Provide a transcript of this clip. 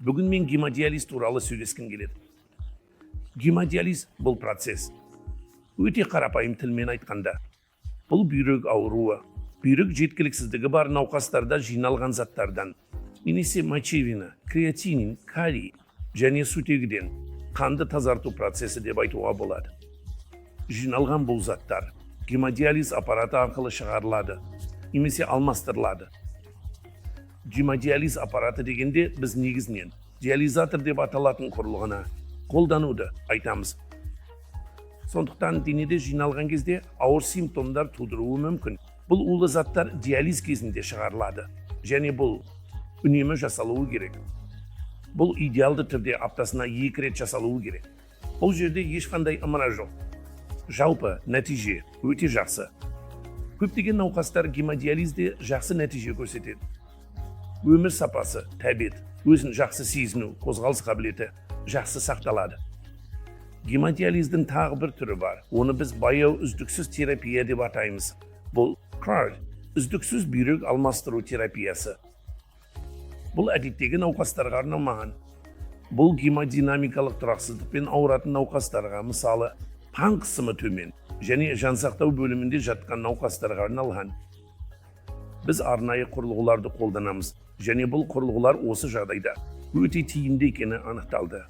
Бүгін мен гемодиализ туралы сөйлескім келеді. Гемодиализ бұл процесс. Өте қарапайым тілмен айтқанда. Бұл бүйрек ауруы. Бүйрек жеткіліксіздігі бар науқастарда жиналған заттардан, немесе мочевина, креатинин, калий және сутегіден қанды тазарту процесі деп айтуға болады. Жиналған бұл заттар гемодиализ аппараты арқылы шығарылады, немесе алмастырылады. Гемодиализ аппараты дегенде біз негізінен диализатор деп аталатын құрылғыны қолдануды айтамыз. Сондықтан денеде жиналған кезде ауыр симптомдар тудыруы мүмкін. Бұл улы заттар диализ кезінде шығарылады, және бұл үнемі жасалуы керек. Бұл идеалды түрде аптасына 2 рет жасалуы керек. Бұл жерде ешқандай ымыра жоқ. Жалпы нәтиже өте жақсы. Көптеген науқастар гемодиализде жақсы нәтиже көрсетеді. Өмір сапасы, тәбет, өзін жақсы сезіну, қозғалыс қабілеті жақсы сақталады. Гемодиализдің тағы бір түрі бар. Оны біз баяу үздіксіз терапия деп атаймыз. Бұл CRRT, үздіксіз бүйрек алмастыру терапиясы. Бұл әдеттегі науқастарға арналмаған. Бұл гемодинамикалық тұрақсыздықпен ауыратын науқастарға, мысалы, қан қысымы төмен және жансақтау бөлімінде жатқан науқастарға арналған. Біз арнайы құрылғыларды қолданамыз, және бұл құрылғылар осы жағдайда өте тиімді екені анықталды.